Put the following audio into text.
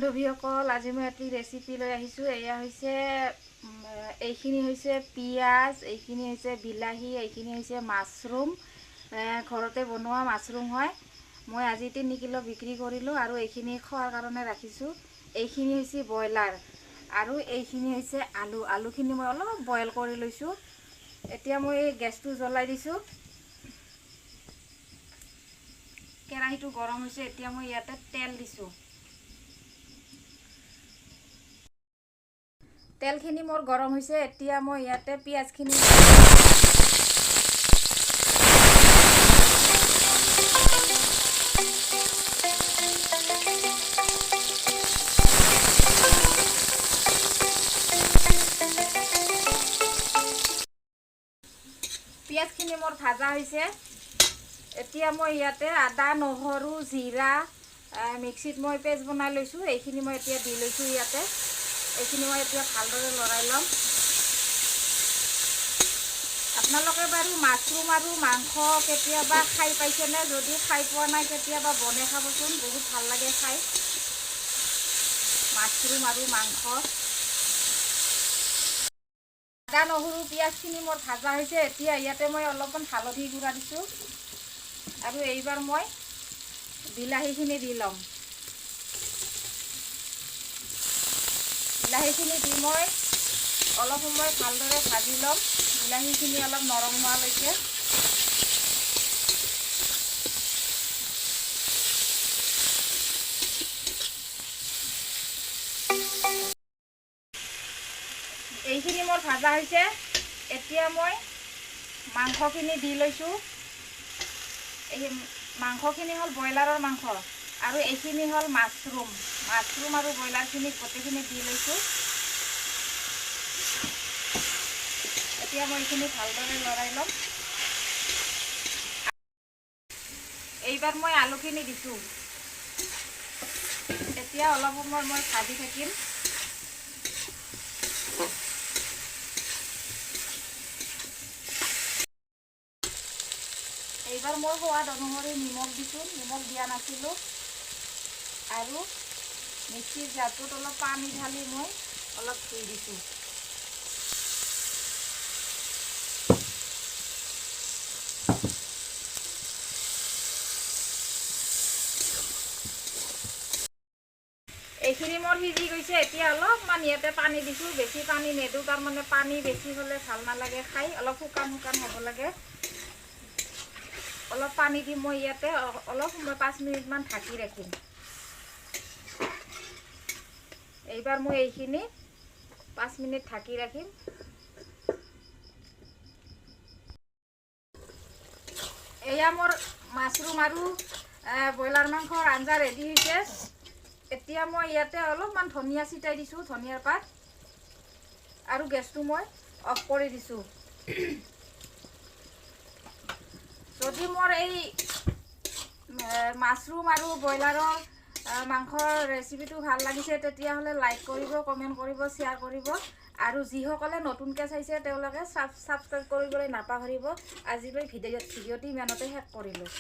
বান্ধৱীসকল আজি মই এটি ৰেচিপি লৈ আহিছোঁ। এয়া হৈছে এইখিনি হৈছে পিঁয়াজ, এইখিনি হৈছে বিলাহী, এইখিনি হৈছে মাছৰুম। ঘৰতে বনোৱা মাছৰুম হয়। মই আজি 3 কিলো বিক্ৰী কৰিলোঁ আৰু এইখিনি খোৱাৰ কাৰণে ৰাখিছোঁ। এইখিনি হৈছে ব্ৰইলাৰ আৰু এইখিনি হৈছে আলু। আলুখিনি মই অলপ বইল কৰি লৈছোঁ। এতিয়া মই গেছটো জ্বলাই দিছোঁ। কেৰাহীটো গৰম হৈছে। এতিয়া মই ইয়াতে তেল দিছোঁ। তেলখিনি মোৰ গৰম হৈছে। এতিয়া মই ইয়াতে পিঁয়াজখিনি মোৰ ভাজা হৈছে। এতিয়া মই ইয়াতে আদা, নহৰু, জিৰা মিক্সিত মই পেষ্ট বনাই লৈছোঁ। এইখিনি মই এতিয়া দি লৈছোঁ ইয়াতে। এইখিনি মই এতিয়া ভালদৰে লৰাই ল'ম। আপোনালোকে বাৰু মাছৰুম আৰু মাংস কেতিয়াবা খাই পাইছেনে? যদি খাই পোৱা নাই কেতিয়াবা বনাই খাবচোন, বহুত ভাল লাগে খাই মাছৰুম আৰু মাংস। আদা, নহৰু, পিঁয়াজখিনি মোৰ ভাজা হৈছে। এতিয়া ইয়াতে মই অলপমান হালধি গুড়া দিছোঁ আৰু এইবাৰ মই বিলাহীখিনি দি ল'ম। বিলাহীখিনি দি মই অলপ সময় ভালদৰে ভাজি ল'ম। বিলাহীখিনি অলপ নৰম হোৱালৈকে। এইখিনি মোৰ ভাজা হৈছে। এতিয়া মই মাংসখিনি দি লৈছোঁ। এই মাংসখিনি হ'ল ব্ৰইলাৰৰ মাংস আৰু এইখিনি হ'ল মাছৰুম আৰু ব্ৰইলাৰখিনি গোটেইখিনি দি লৈছোঁ। এতিয়া মই এইখিনি ভালদৰে লৰাই ল'ম। এইবাৰ মই আলুখিনি দিছোঁ। এতিয়া অলপ সময় মই ভাজি থাকিম। এইবাৰ মই সোৱাদ অনুসৰি নিমখ দিছোঁ। নিমখ দিয়া নাছিলোঁ আৰু মিক্সিৰ জাৰটোত অলপ পানী ঢালি মই অলপ ধুই দিছোঁ। এইখিনি মোৰ সিজি গৈছে। এতিয়া অলপমান ইয়াতে পানী দিছোঁ। বেছি পানী নিদিওঁ, তাৰমানে পানী বেছি হ'লে ভাল নালাগে খাই। অলপ শুকান হ'ব লাগে। অলপ পানী দি মই ইয়াতে অলপ সময় 5 মিনিটমান ঢাকি ৰাখিম। এইবাৰ মই এইখিনি 5 মিনিট ঢাকি ৰাখিম। এয়া মোৰ মাছৰুম আৰু ব্ৰইলাৰ মাংসৰ আঞ্জা ৰেডি হৈছে। এতিয়া মই ইয়াতে অলপমান ধনিয়া ছিটাই দিছোঁ, ধনিয়াৰ পাত, আৰু গেছটো মই অফ কৰি দিছোঁ। যদি মোৰ এই মাছৰুম আৰু ব্ৰইলাৰৰ মাংসৰ ৰেচিপিটো ভাল লাগিছে তেতিয়াহ'লে লাইক কৰিব, কমেণ্ট কৰিব, শ্বেয়াৰ কৰিব আৰু যিসকলে নতুনকৈ চাইছে তেওঁলোকে ছাবস্ক্ৰাইব কৰিবলৈ নাপাহৰিব। আজিলৈ ভিডিঅ'টি ইমানতে শেষ কৰিলোঁ।